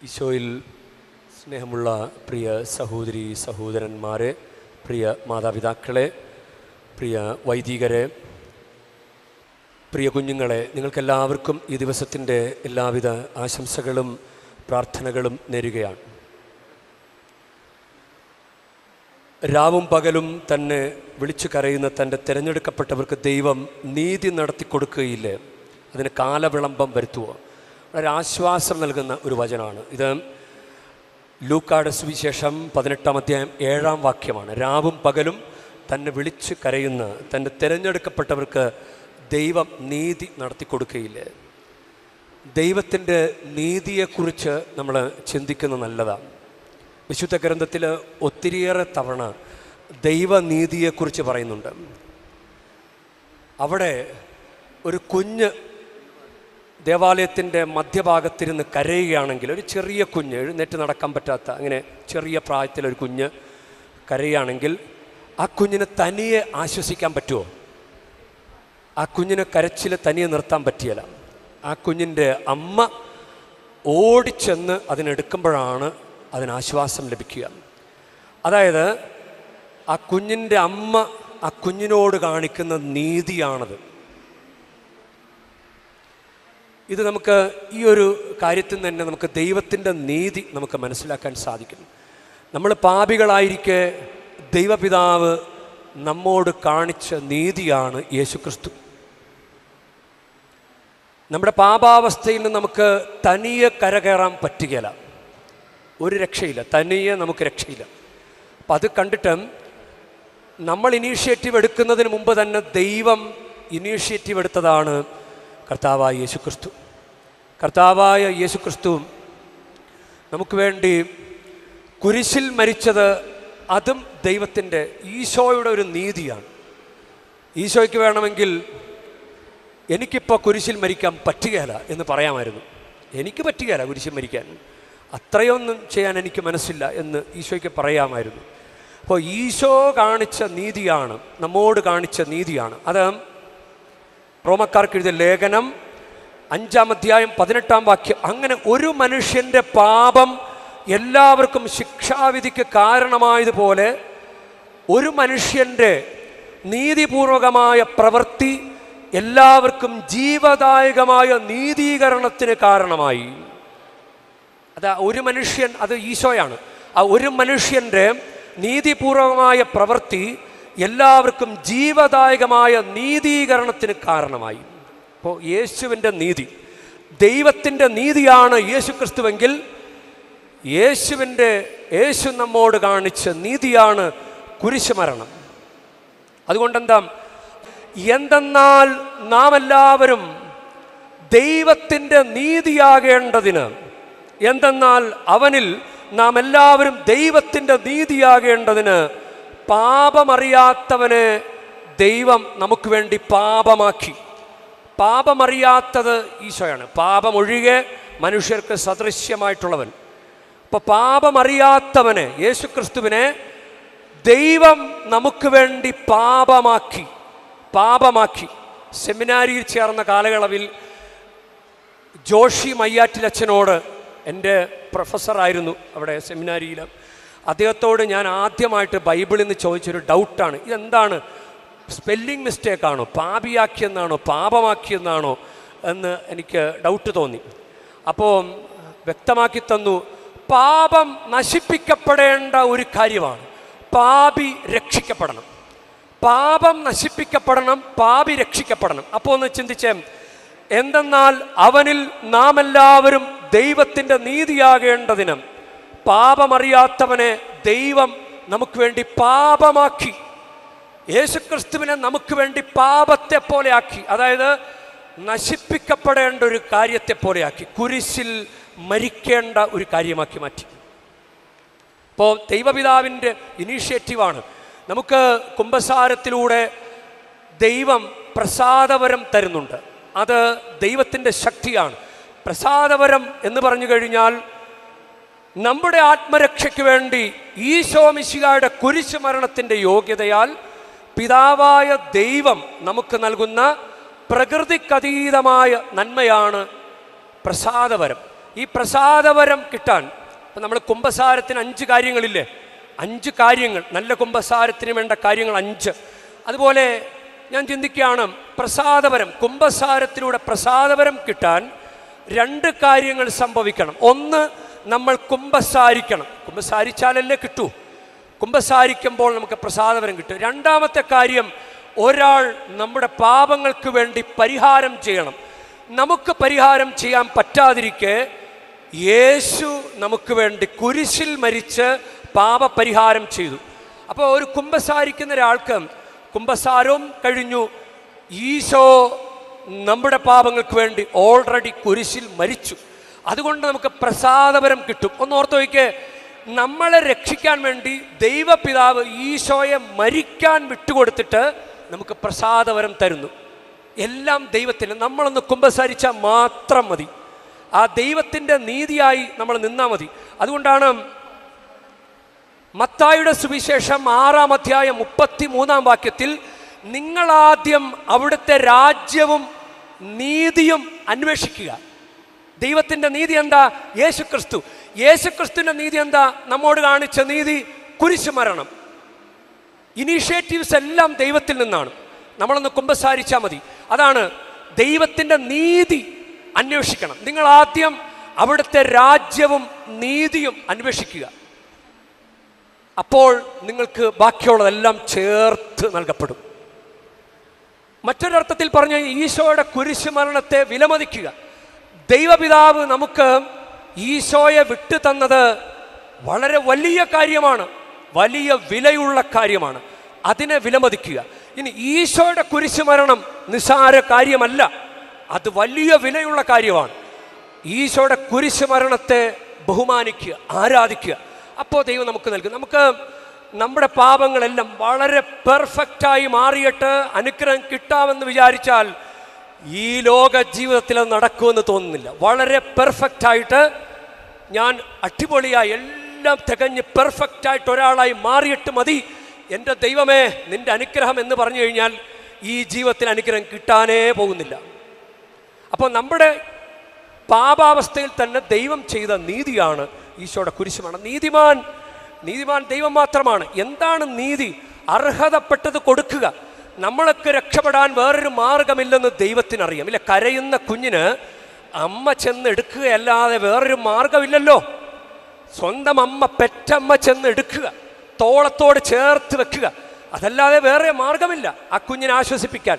ഈശോയിൽ സ്നേഹമുള്ള പ്രിയ സഹോദരി സഹോദരന്മാരെ, പ്രിയ മാതാപിതാക്കളെ, പ്രിയ വൈദികരെ, പ്രിയ കുഞ്ഞുങ്ങളെ, നിങ്ങൾക്കെല്ലാവർക്കും ഈ ദിവസത്തിൻ്റെ എല്ലാവിധ ആശംസകളും പ്രാർത്ഥനകളും നേരുകയാണ്. രാവും പകലും തന്നെ വിളിച്ചു കരയുന്ന തൻ്റെ തിരഞ്ഞെടുക്കപ്പെട്ടവർക്ക് ദൈവം നീതി നടത്തിക്കൊടുക്കുകയില്ലേ, അതിന് കാലവിളംബം വരുത്തുക. വളരെ ആശ്വാസം നൽകുന്ന ഒരു വചനമാണ് ഇത്. ലൂക്കായുടെ സുവിശേഷം 18-ാം അധ്യായം 7-ാം വാക്യമാണ്. രാവും പകലും തന്നെ വിളിച്ചു കരയുന്ന തൻ്റെ തിരഞ്ഞെടുക്കപ്പെട്ടവർക്ക് ദൈവം നീതി നടത്തിക്കൊടുക്കുകയില്ലേ. ദൈവത്തിൻ്റെ നീതിയെക്കുറിച്ച് നമ്മൾ ചിന്തിക്കുന്നത് നല്ലതാണ്. വിശുദ്ധ ഗ്രന്ഥത്തിൽ ഒത്തിരിയേറെ തവണ ദൈവനീതിയെക്കുറിച്ച് പറയുന്നുണ്ട്. അവിടെ ഒരു കുഞ്ഞ് ദേവാലയത്തിൻ്റെ മധ്യഭാഗത്തിരുന്ന് കരയുകയാണെങ്കിൽ, ഒരു ചെറിയ കുഞ്ഞ്, എഴുന്നേറ്റ് നടക്കാൻ പറ്റാത്ത അങ്ങനെ ചെറിയ പ്രായത്തിലൊരു കുഞ്ഞ് കരയുകയാണെങ്കിൽ ആ കുഞ്ഞിനെ തനിയെ ആശ്വസിക്കാൻ പറ്റുമോ? ആ കുഞ്ഞിനെ കരച്ചിൽ തനിയെ നിർത്താൻ പറ്റിയല്ല. ആ കുഞ്ഞിൻ്റെ അമ്മ ഓടിച്ചെന്ന് അതിനെടുക്കുമ്പോഴാണ് അതിനാശ്വാസം ലഭിക്കുക. അതായത് ആ കുഞ്ഞിൻ്റെ അമ്മ ആ കുഞ്ഞിനോട് കാണിക്കുന്ന നീതിയാണത്. ഇത് നമുക്ക് ഈ ഒരു കാര്യത്തിൽ തന്നെ നമുക്ക് ദൈവത്തിൻ്റെ നീതി നമുക്ക് മനസ്സിലാക്കാൻ സാധിക്കും. നമ്മൾ പാപികളായിരിക്കെ ദൈവപിതാവ് നമ്മോട് കാണിച്ച നീതിയാണ് യേശുക്രിസ്തു. നമ്മുടെ പാപാവസ്ഥയിൽ നിന്ന് നമുക്ക് തനിയെ കരകയറാൻ പറ്റുകയില്ല, ഒരു രക്ഷയില്ല, തനിയെ നമുക്ക് രക്ഷയില്ല. അപ്പം അത് കണ്ടിട്ട് നമ്മൾ ഇനീഷ്യേറ്റീവ് എടുക്കുന്നതിന് മുമ്പ് തന്നെ ദൈവം ഇനീഷ്യേറ്റീവ് എടുത്തതാണ് കർത്താവായ യേശുക്രിസ്തു. കർത്താവായ യേശുക്രിസ്തു നമുക്ക് വേണ്ടി കുരിശിൽ മരിച്ചത് അതും ദൈവത്തിൻ്റെ, ഈശോയുടെ ഒരു നീതിയാണ്. ഈശോയ്ക്ക് വേണമെങ്കിൽ എനിക്കിപ്പോൾ കുരിശിൽ മരിക്കാൻ പറ്റുകയില്ല എന്ന് പറയാമായിരുന്നു. എനിക്ക് പറ്റുകയില്ല കുരിശിൽ മരിക്കാൻ, അത്രയൊന്നും ചെയ്യാൻ എനിക്ക് മനസ്സില്ല എന്ന് ഈശോയ്ക്ക് പറയാമായിരുന്നു. അപ്പോൾ ഈശോ കാണിച്ച നീതിയാണ്, നമ്മോട് കാണിച്ച നീതിയാണ് അത്. റോമക്കാർക്ക് എഴുതിയ ലേഖനം 5-ാം അധ്യായം 18-ാം വാക്യം, അങ്ങനെ ഒരു മനുഷ്യൻ്റെ പാപം എല്ലാവർക്കും ശിക്ഷാവിധിക്ക് കാരണമായതുപോലെ ഒരു മനുഷ്യൻ്റെ നീതിപൂർവകമായ പ്രവൃത്തി എല്ലാവർക്കും ജീവദായകമായ നീതീകരണത്തിന് കാരണമായി. അത് ഒരു മനുഷ്യൻ, അത് ഈശോയാണ്. ആ ഒരു മനുഷ്യൻ്റെ നീതിപൂർവകമായ പ്രവൃത്തി എല്ലാവർക്കും ജീവദായകമായ നീതീകരണത്തിന് കാരണമായി. അപ്പോൾ യേശുവിൻ്റെ നീതി, ദൈവത്തിൻ്റെ നീതിയാണ് യേശുക്രിസ്തുവെങ്കിൽ യേശു നമ്മോട് കാണിച്ച നീതിയാണ് കുരിശുമരണം. എന്തെന്നാൽ നാം എല്ലാവരും ദൈവത്തിൻ്റെ നീതിയാകേണ്ടതിന്, എന്തെന്നാൽ അവനിൽ നാം എല്ലാവരും ദൈവത്തിൻ്റെ നീതിയാകേണ്ടതിന് പാപമറിയാത്തവനെ ദൈവം നമുക്ക് വേണ്ടി പാപമാക്കി. പാപമറിയാത്തത് ഈശോയാണ്. പാപമൊഴികെ മനുഷ്യർക്ക് സദൃശ്യമായിട്ടുള്ളവൻ. അപ്പോൾ പാപമറിയാത്തവനെ, യേശുക്രിസ്തുവിനെ ദൈവം നമുക്ക് വേണ്ടി പാപമാക്കി. സെമിനാരിയിൽ ചേർന്ന കാലയളവിൽ ജോഷി മയ്യാറ്റിലച്ഛനോട്, എൻ്റെ പ്രൊഫസറായിരുന്നു അവിടെ സെമിനാരിയിൽ, അദ്ദേഹത്തോട് ഞാൻ ആദ്യമായിട്ട് ബൈബിളിൽ നിന്ന് ചോദിച്ചൊരു ഡൗട്ടാണ്. ഇതെന്താണ്, സ്പെല്ലിംഗ് മിസ്റ്റേക്കാണോ, പാപിയാക്കിയെന്നാണോ പാപമാക്കിയെന്നാണോ എന്ന് എനിക്ക് ഡൗട്ട് തോന്നി. അപ്പോൾ വ്യക്തമാക്കി തന്നു, പാപം നശിപ്പിക്കപ്പെടേണ്ട ഒരു കാര്യമാണ്. പാപി രക്ഷിക്കപ്പെടണം, പാപം നശിപ്പിക്കപ്പെടണം, പാപി രക്ഷിക്കപ്പെടണം. അപ്പോൾ ഒന്ന് ചിന്തിച്ചേ, എന്തെന്നാൽ അവനിൽ നാം എല്ലാവരും ദൈവത്തിൻ്റെ നീതിയാകേണ്ടതിന് പാപമറിയാത്തവനെ ദൈവം നമുക്ക് വേണ്ടി പാപമാക്കി. യേശുക്രിസ്തുവിനെ നമുക്ക് വേണ്ടി പാപത്തെ പോലെ ആക്കി, അതായത് നശിപ്പിക്കപ്പെടേണ്ട ഒരു കാര്യത്തെ പോലെയാക്കി, കുരിശിൽ മരിക്കേണ്ട ഒരു കാര്യമാക്കി മാറ്റി. ഇപ്പോൾ ദൈവപിതാവിൻ്റെ ഇനീഷ്യേറ്റീവാണ്. നമുക്ക് കുമ്പസാരത്തിലൂടെ ദൈവം പ്രസാദവരം തരുന്നുണ്ട്. അത് ദൈവത്തിൻ്റെ ശക്തിയാണ്. പ്രസാദവരം എന്ന് പറഞ്ഞു കഴിഞ്ഞാൽ നമ്മുടെ ആത്മരക്ഷയ്ക്ക് വേണ്ടി ഈശോ മിശിഹായുടെ കുരിശ് മരണത്തിൻ്റെ യോഗ്യതയാൽ പിതാവായ ദൈവം നമുക്ക് നൽകുന്ന പ്രകൃതിക്കതീതമായ നന്മയാണ് പ്രസാദവരം. ഈ പ്രസാദവരം കിട്ടാൻ ഇപ്പം നമ്മൾ കുംഭസാരത്തിന് 5 കാര്യങ്ങളില്ലേ, 5 കാര്യങ്ങൾ, നല്ല കുംഭസാരത്തിന് വേണ്ട കാര്യങ്ങൾ 5. അതുപോലെ ഞാൻ ചിന്തിക്കുകയാണ്, പ്രസാദവരം, കുംഭസാരത്തിലൂടെ പ്രസാദവരം കിട്ടാൻ 2 കാര്യങ്ങൾ സംഭവിക്കണം. ഒന്ന്, നമ്മൾ കുംഭസാരിക്കണം. കുംഭസാരിച്ചാലല്ലേ കിട്ടൂ. കുംഭസാരിക്കുമ്പോൾ നമുക്ക് പ്രസാദവരം കിട്ടും. രണ്ടാമത്തെ കാര്യം, ഒരാൾ നമ്മുടെ പാപങ്ങൾക്ക് വേണ്ടി പരിഹാരം ചെയ്യണം. നമുക്ക് പരിഹാരം ചെയ്യാൻ പറ്റാതിരിക്കെ യേശു നമുക്ക് വേണ്ടി കുരിശിൽ മരിച്ച് പാപപരിഹാരം ചെയ്തു. അപ്പോൾ ഒരു കുംഭസാരിക്കുന്ന ഒരാൾക്ക് കുംഭസാരവും കഴിഞ്ഞു, ഈശോ നമ്മുടെ പാപങ്ങൾക്ക് വേണ്ടി ഓൾറെഡി കുരിശിൽ മരിച്ചു. അതുകൊണ്ട് നമുക്ക് പ്രസാദപരം കിട്ടും. ഒന്ന് ഓർത്ത് നോക്കിയേ, നമ്മളെ രക്ഷിക്കാൻ വേണ്ടി ദൈവപിതാവ് ഈശോയെ മരിക്കാൻ വിട്ടുകൊടുത്തിട്ട് നമുക്ക് പ്രസാദപരം തരുന്നു. എല്ലാം ദൈവത്തിന്. നമ്മളൊന്ന് കുമ്പസാരിച്ചാൽ മാത്രം മതി. ആ ദൈവത്തിൻ്റെ നീതിയായി നമ്മൾ നിന്നാൽ മതി. അതുകൊണ്ടാണ് മത്തായിയുടെ സുവിശേഷം 6-ാം അധ്യായം 33-ാം വാക്യത്തിൽ നിങ്ങളാദ്യം അവിടുത്തെ രാജ്യവും നീതിയും അന്വേഷിക്കുക. ദൈവത്തിൻ്റെ നീതി എന്താ? യേശുക്രിസ്തു. യേശുക്രിസ്തുവിൻ്റെ നീതി എന്താ? നമ്മോട് കാണിച്ച നീതി കുരിശുമരണം. ഇനീഷ്യേറ്റീവ്സ് എല്ലാം ദൈവത്തിൽ നിന്നാണ്. നമ്മളൊന്ന് കുമ്പസാരിച്ചാൽ മതി. അതാണ് ദൈവത്തിൻ്റെ നീതി അന്വേഷിക്കണം. നിങ്ങൾ ആദ്യം അവിടുത്തെ രാജ്യവും നീതിയും അന്വേഷിക്കുക. അപ്പോൾ നിങ്ങൾക്ക് ബാക്കിയുള്ളതെല്ലാം ചേർത്ത് നൽകപ്പെടും. മറ്റൊരർത്ഥത്തിൽ പറഞ്ഞ ഈശോയുടെ കുരിശുമരണത്തെ വിലമതിക്കുക. ദൈവപിതാവ് നമുക്ക് ഈശോയെ വിട്ടു തന്നത് വളരെ വലിയ കാര്യമാണ്, വലിയ വിലയുള്ള കാര്യമാണ്. അതിനെ വിലമതിക്കുക. ഇനി ഈശോയുടെ കുരിശുമരണം നിസ്സാര കാര്യമല്ല, അത് വലിയ വിലയുള്ള കാര്യമാണ്. ഈശോയുടെ കുരിശുമരണത്തെ ബഹുമാനിക്കുക, ആരാധിക്കുക. അപ്പോൾ ദൈവം നമുക്ക് നൽകും. നമുക്ക് നമ്മുടെ പാപങ്ങളെല്ലാം വളരെ പെർഫെക്റ്റായി മാറിയിട്ട് അനുഗ്രഹം കിട്ടാമെന്ന് വിചാരിച്ചാൽ ഈ ലോക ജീവിതത്തിൽ അത് നടക്കുമെന്ന് തോന്നുന്നില്ല. വളരെ പെർഫെക്റ്റായിട്ട് ഞാൻ അടിപൊളിയായി എല്ലാം തികഞ്ഞ് പെർഫെക്റ്റായിട്ട് ഒരാളായി മാറിയിട്ട് മതി എൻ്റെ ദൈവമേ നിൻ്റെ അനുഗ്രഹം എന്ന് പറഞ്ഞു കഴിഞ്ഞാൽ ഈ ജീവിതത്തിൽ അനുഗ്രഹം കിട്ടാനേ പോകുന്നില്ല. അപ്പോൾ നമ്മുടെ പാപാവസ്ഥയിൽ തന്നെ ദൈവം ചെയ്ത നീതിയാണ് ഈശോയുടെ കുരിശുമരണം. നീതിമാൻ ദൈവം മാത്രമാണ്. എന്താണ് നീതി? അർഹതപ്പെട്ടത് കൊടുക്കുക. നമ്മളൊക്കെ രക്ഷപ്പെടാൻ വേറൊരു മാർഗമില്ലെന്ന് ദൈവത്തിനറിയാം. ഇല്ല, കരയുന്ന കുഞ്ഞിന് അമ്മ ചെന്ന് എടുക്കുകയല്ലാതെ വേറൊരു മാർഗമില്ലല്ലോ. സ്വന്തം അമ്മ, പെറ്റമ്മ ചെന്ന് എടുക്കുക, തോളത്തോട് ചേർത്ത് വെക്കുക, അതല്ലാതെ വേറെ മാർഗമില്ല ആ കുഞ്ഞിനെ ആശ്വസിപ്പിക്കാൻ.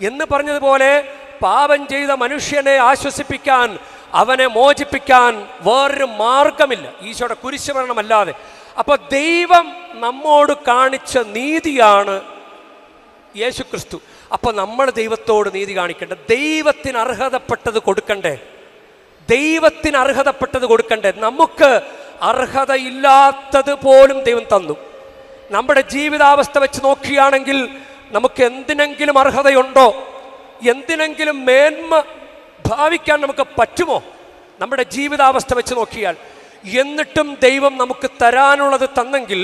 എന്ന് പറഞ്ഞതുപോലെ പാപം ചെയ്ത മനുഷ്യനെ ആശ്വസിപ്പിക്കാൻ, അവനെ മോചിപ്പിക്കാൻ വേറൊരു മാർഗമില്ല ഈശോയുടെ കുരിശുമരണമല്ലാതെ. അപ്പോൾ ദൈവം നമ്മോട് കാണിച്ച നീതിയാണ് യേശുക്രിസ്തു. അപ്പോൾ നമ്മൾ ദൈവത്തോട് നീതി കാണിക്കണ്ടേ? ദൈവത്തിന് അർഹതപ്പെട്ടത് കൊടുക്കണ്ടേ? ദൈവത്തിന് അർഹതപ്പെട്ടത് കൊടുക്കണ്ടേ? നമുക്ക് അർഹതയില്ലാത്തത് പോലും ദൈവം തന്നു. നമ്മുടെ ജീവിതാവസ്ഥ വെച്ച് നോക്കുകയാണെങ്കിൽ നമുക്ക് എന്തിനെങ്കിലും അർഹതയുണ്ടോ? എന്തിനെങ്കിലും മേന്മ ഭാവിക്കാൻ നമുക്ക് പറ്റുമോ? നമ്മുടെ ജീവിതാവസ്ഥ വെച്ച് നോക്കിയാൽ. എന്നിട്ടും ദൈവം നമുക്ക് തരാനുള്ളത് തന്നെങ്കിൽ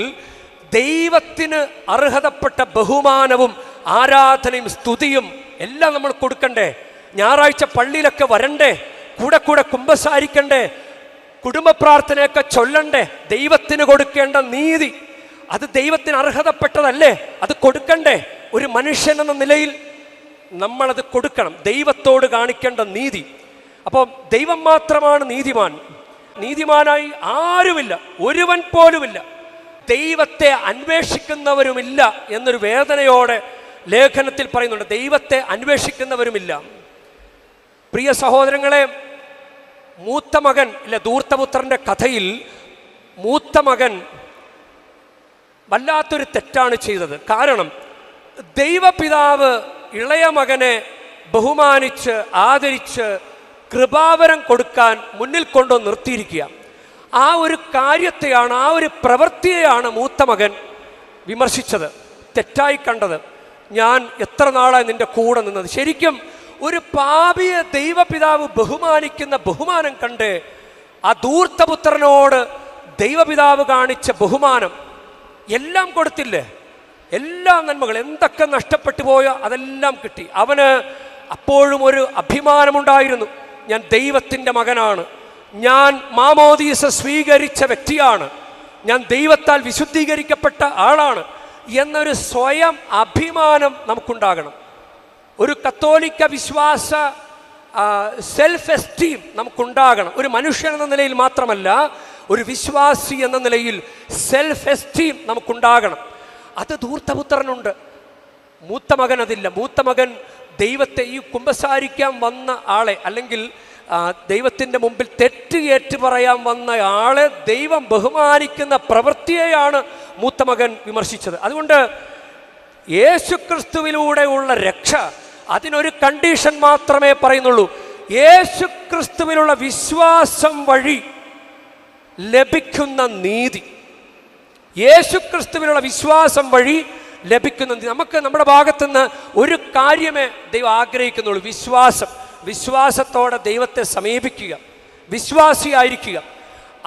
ദൈവത്തിന് അർഹതപ്പെട്ട ബഹുമാനവും ആരാധനയും സ്തുതിയും എല്ലാം നമ്മൾ കൊടുക്കണ്ടേ? ഞായറാഴ്ച പള്ളിയിലൊക്കെ വരണ്ടേ? കൂടെ കൂടെ കുമ്പസാരിക്കണ്ടേ? കുടുംബ പ്രാർത്ഥനയൊക്കെ ചൊല്ലണ്ടേ? ദൈവത്തിന് കൊടുക്കേണ്ട നീതി അത് ദൈവത്തിന് അർഹതപ്പെട്ടതല്ലേ? അത് കൊടുക്കണ്ടേ? ഒരു മനുഷ്യൻ എന്ന നിലയിൽ നമ്മളത് കൊടുക്കണം. ദൈവത്തോട് കാണിക്കേണ്ട നീതി. അപ്പോൾ ദൈവം മാത്രമാണ് നീതിമാൻ. നീതിമാനായി ആരുമില്ല, ഒരുവൻ പോലുമില്ല. ദൈവത്തെ അന്വേഷിക്കുന്നവരുമില്ല എന്നൊരു വേദനയോടെ ലേഖനത്തിൽ പറയുന്നുണ്ട്. ദൈവത്തെ അന്വേഷിക്കുന്നവരുമില്ല. പ്രിയ സഹോദരങ്ങളെ, മൂത്ത മകൻ ഇല്ല, ധൂർത്തപുത്രൻ്റെ കഥയിൽ മൂത്ത മകൻ വല്ലാത്തൊരു തെറ്റാണ് ചെയ്തത്. കാരണം ദൈവപിതാവ് ഇളയ മകനെ ബഹുമാനിച്ച് ആദരിച്ച് കൃപാവരം കൊടുക്കാൻ മുന്നിൽ കൊണ്ടു നിർത്തിയിരിക്കുക. ആ ഒരു കാര്യത്തെയാണ്, ആ ഒരു പ്രവൃത്തിയെയാണ് മൂത്ത മകൻ വിമർശിച്ചത്, തെറ്റായി കണ്ടത്. ഞാൻ എത്ര നാളായി നിൻ്റെ കൂടെ നിന്നത്. ശരിക്കും ഒരു പാപിയെ ദൈവപിതാവ് ബഹുമാനിക്കുന്ന ബഹുമാനം കണ്ട് ആ ധൂർത്തപുത്രനോട് ദൈവപിതാവ് കാണിച്ച ബഹുമാനം എല്ലാം കൊടുത്തില്ലേ? എല്ലാ നന്മകൾ എന്തൊക്കെ നഷ്ടപ്പെട്ടു പോയോ അതെല്ലാം കിട്ടി. അവന് അപ്പോഴും ഒരു അഭിമാനമുണ്ടായിരുന്നു. ഞാൻ ദൈവത്തിൻ്റെ മകനാണ്, ഞാൻ മാമോദീസ സ്വീകരിച്ച വ്യക്തിയാണ്, ഞാൻ ദൈവത്താൽ വിശുദ്ധീകരിക്കപ്പെട്ട ആളാണ് എന്നൊരു സ്വയം അഭിമാനം നമുക്കുണ്ടാകണം. ഒരു കത്തോലിക്ക വിശ്വാസ സെൽഫ് എസ്റ്റീം നമുക്കുണ്ടാകണം. ഒരു മനുഷ്യൻ എന്ന നിലയിൽ മാത്രമല്ല, ഒരു വിശ്വാസി എന്ന നിലയിൽ സെൽഫ് എസ്റ്റീം നമുക്കുണ്ടാകണം. അത് ധൂർത്തപുത്രനുണ്ട്, മൂത്ത മകൻ അതില്ല. മൂത്ത മകൻ ദൈവത്തെ, ഈ കുമ്പസാരിക്കാൻ വന്ന ആളെ, അല്ലെങ്കിൽ ദൈവത്തിൻ്റെ മുമ്പിൽ തെറ്റ് ഏറ്റു പറയാൻ വന്ന ആളെ ദൈവം ബഹുമാനിക്കുന്ന പ്രവൃത്തിയെയാണ് മൂത്ത മകൻ വിമർശിച്ചത്. അതുകൊണ്ട് യേശുക്രിസ്തുവിലൂടെയുള്ള രക്ഷ, അതിനൊരു കണ്ടീഷൻ മാത്രമേ പറയുന്നുള്ളൂ. യേശുക്രിസ്തുവിലുള്ള വിശ്വാസം വഴി ലഭിക്കുന്ന നീതി, യേശുക്രിസ്തുവിലുള്ള വിശ്വാസം വഴി ലഭിക്കുന്ന നീതി. നമുക്ക് നമ്മുടെ ഭാഗത്തുനിന്ന് ഒരു കാര്യമേ ദൈവം ആഗ്രഹിക്കുന്നുള്ളൂ, വിശ്വാസം. വിശ്വാസത്തോടെ ദൈവത്തെ സമീപിക്കുക, വിശ്വാസിയായിരിക്കുക.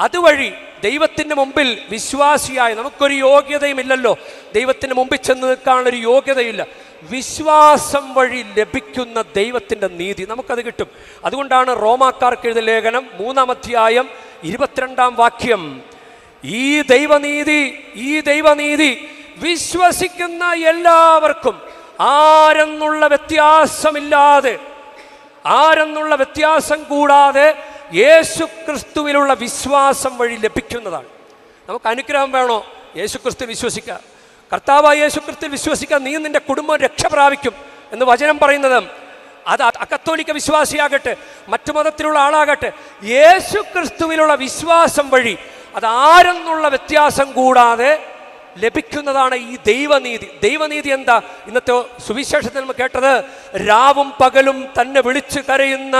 അതുവഴി ദൈവത്തിൻ്റെ മുമ്പിൽ വിശ്വാസിയായി, നമുക്കൊരു യോഗ്യതയുമില്ലല്ലോ, ദൈവത്തിൻ്റെ മുമ്പിൽ ചെന്ന് നിൽക്കാനുള്ളൊരു യോഗ്യതയില്ല. വിശ്വാസം വഴി ലഭിക്കുന്ന ദൈവത്തിൻ്റെ നീതി നമുക്കത് കിട്ടും. അതുകൊണ്ടാണ് റോമാക്കാർക്ക് എഴുതിയ ലേഖനം 3-ാം അധ്യായം 22-ാം വാക്യം, ഈ ദൈവനീതി വിശ്വസിക്കുന്ന എല്ലാവർക്കും ആരെന്നുള്ള വ്യത്യാസം കൂടാതെ യേശുക്രിസ്തുവിലുള്ള വിശ്വാസം വഴി ലഭിക്കുന്നതാണ്. നമുക്ക് അനുഗ്രഹം വേണോ? യേശുക്രിസ്തു വിശ്വസിക്കുക, കർത്താവായ യേശുക്രിസ്തു വിശ്വസിക്കുക, നീ നിന്റെ കുടുംബം രക്ഷ പ്രാപിക്കും എന്ന് വചനം പറയുന്നത്. അത് അകത്തോലിക്ക വിശ്വാസിയാകട്ടെ, മറ്റു മതത്തിലുള്ള ആളാകട്ടെ, യേശുക്രിസ്തുവിലുള്ള വിശ്വാസം വഴി അത് ആരെന്നുള്ള വ്യത്യാസം കൂടാതെ ലഭിക്കുന്നതാണ് ഈ ദൈവനീതി. ദൈവനീതി എന്താ? ഇന്നത്തെ സുവിശേഷത്തിൽ നമ്മൾ കേട്ടത്, രാവും പകലും തന്നെ വിളിച്ച് കരയുന്ന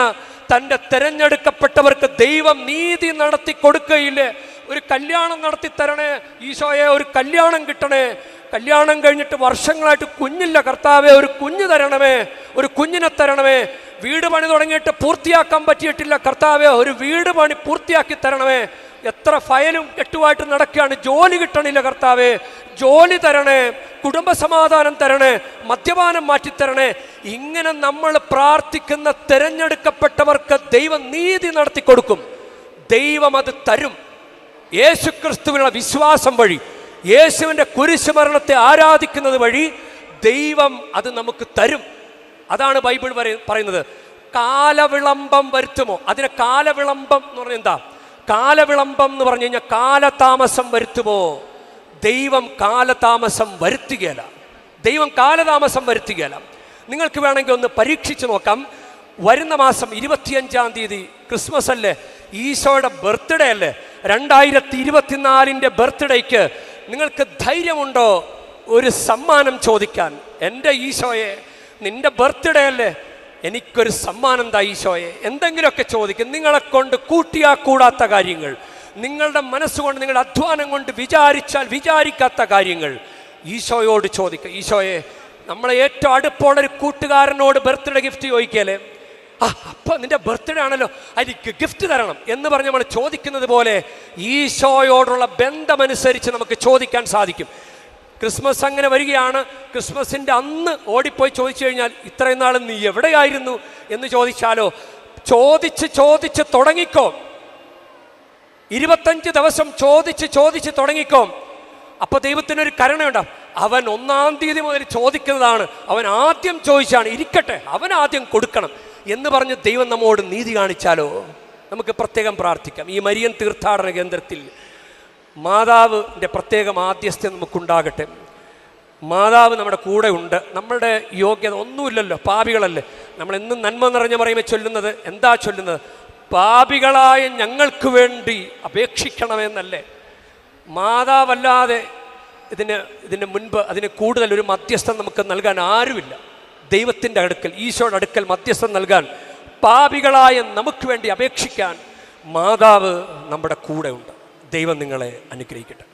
തൻ്റെ തിരഞ്ഞെടുക്കപ്പെട്ടവർക്ക് ദൈവം നീതി നടത്തി കൊടുക്കുകയില്ലേ? ഒരു കല്യാണം നടത്തി തരണേ ഈശോയെ, ഒരു കല്യാണം കിട്ടണേ, കല്യാണം കഴിഞ്ഞിട്ട് വർഷങ്ങളായിട്ട് കുഞ്ഞില്ല കർത്താവെ, ഒരു കുഞ്ഞ് തരണമേ, ഒരു കുഞ്ഞിനെ തരണമേ. വീട് പണി തുടങ്ങിയിട്ട് പൂർത്തിയാക്കാൻ പറ്റിയിട്ടില്ല കർത്താവെ, ഒരു വീട് പണി പൂർത്തിയാക്കി തരണമേ. എത്ര ഫയലും കെട്ടുമായിട്ട് നടക്കുകയാണ്, ജോലി കിട്ടണില്ല കർത്താവേ, ജോലി തരണേ, കുടുംബസമാധാനം തരണേ, മദ്യപാനം മാറ്റിത്തരണേ. ഇങ്ങനെ നമ്മൾ പ്രാർത്ഥിക്കുന്ന തിരഞ്ഞെടുക്കപ്പെട്ടവർക്ക് ദൈവം നീതി നടത്തി കൊടുക്കും. ദൈവം അത് തരും. യേശുക്രിസ്തുവിനുള്ള വിശ്വാസം വഴി, യേശുവിൻ്റെ കുരിശുമരണത്തെ ആരാധിക്കുന്നത് വഴി ദൈവം അത് നമുക്ക് തരും. അതാണ് ബൈബിൾ പറയുന്നത്. കാലവിളംബം വരുത്തുമോ? അതിനെ കാലവിളംബം എന്ന് പറഞ്ഞാൽ എന്താ? കാലവിളംബം എന്ന് പറഞ്ഞു കഴിഞ്ഞാൽ കാലതാമസം വരുത്തുമോ? ദൈവം കാലതാമസം വരുത്തുകയില്ല. ദൈവം കാലതാമസം വരുത്തുകയില്ല. നിങ്ങൾക്ക് വേണമെങ്കിൽ ഒന്ന് പരീക്ഷിച്ച് നോക്കാം. വരുന്ന മാസം 25-ാം തീയതി ക്രിസ്മസ് അല്ലേ, ഈശോയുടെ ബർത്ത്ഡേ അല്ലേ, 2024 ബർത്ത്ഡേക്ക് നിങ്ങൾക്ക് ധൈര്യമുണ്ടോ ഒരു സമ്മാനം ചോദിക്കാൻ? എൻ്റെ ഈശോയെ, നിൻ്റെ ബർത്ത്ഡേ അല്ലേ, എനിക്കൊരു സമ്മാനം താ ഈശോയെ. എന്തെങ്കിലുമൊക്കെ ചോദിക്കും. നിങ്ങളെ കൊണ്ട് കൂട്ടാത്ത കാര്യങ്ങൾ, നിങ്ങളുടെ മനസ്സുകൊണ്ട്, നിങ്ങളുടെ അധ്വാനം കൊണ്ട് വിചാരിക്കാത്ത കാര്യങ്ങൾ ഈശോയോട് ചോദിക്കുക. ഈശോയെ, നമ്മളെ ഏറ്റവും അടുപ്പമുള്ളൊരു കൂട്ടുകാരനോട് ബർത്ത്ഡേ ഗിഫ്റ്റ് ചോദിക്കല്ലേ, അപ്പം നിൻ്റെ ബർത്ത്ഡേ ആണല്ലോ, എനിക്ക് ഗിഫ്റ്റ് തരണം എന്ന് പറഞ്ഞ് നമ്മൾ ചോദിക്കുന്നത് പോലെ ഈശോയോടുള്ള ബന്ധമനുസരിച്ച് നമുക്ക് ചോദിക്കാൻ സാധിക്കും. ക്രിസ്മസ് അങ്ങനെ വരികയാണ്. ക്രിസ്മസിൻ്റെ അന്ന് ഓടിപ്പോയി ചോദിച്ചു കഴിഞ്ഞാൽ, ഇത്രയും നാൾ നീ എവിടെയായിരുന്നു എന്ന് ചോദിച്ചാലോ? ചോദിച്ച് തുടങ്ങിക്കോ. 25 ദിവസം ചോദിച്ച് തുടങ്ങിക്കോ. അപ്പോൾ ദൈവത്തിനൊരു കരുണയുണ്ടാവും. അവൻ 1-ാം തീയതി മുതൽ ചോദിക്കുന്നതാണ്, അവൻ ആദ്യം ചോദിച്ചാണ്, ഇരിക്കട്ടെ, അവൻ ആദ്യം കൊടുക്കണം എന്ന് പറഞ്ഞ് ദൈവം നമ്മോട് നീതി കാണിച്ചാലോ? നമുക്ക് പ്രത്യേകം പ്രാർത്ഥിക്കാം. ഈ മരിയൻ തീർത്ഥാടന കേന്ദ്രത്തിൽ മാതാവിൻ്റെ പ്രത്യേക മാധ്യസ്ഥ്യം നമുക്കുണ്ടാകട്ടെ. മാതാവ് നമ്മുടെ കൂടെ ഉണ്ട്. നമ്മളുടെ യോഗ്യത ഒന്നുമില്ലല്ലോ, പാപികളല്ലേ. നമ്മളെന്നും നന്മ നിറഞ്ഞ പറയുമ്പോൾ ചൊല്ലുന്നത് എന്താ ചൊല്ലുന്നത്? പാപികളായ ഞങ്ങൾക്ക് വേണ്ടി അപേക്ഷിക്കണമെന്നല്ലേ. മാതാവല്ലാതെ ഇതിന് മുൻപ് അതിന് കൂടുതൽ ഒരു മധ്യസ്ഥം നമുക്ക് നൽകാൻ ആരുമില്ല. ദൈവത്തിൻ്റെ അടുക്കൽ, ഈശോയുടെ അടുക്കൽ മധ്യസ്ഥം നൽകാൻ, പാപികളായ നമുക്ക് വേണ്ടി അപേക്ഷിക്കാൻ മാതാവ് നമ്മുടെ കൂടെ ഉണ്ട്. ദൈവം നിങ്ങളെ അനുഗ്രഹിക്കട്ടെ.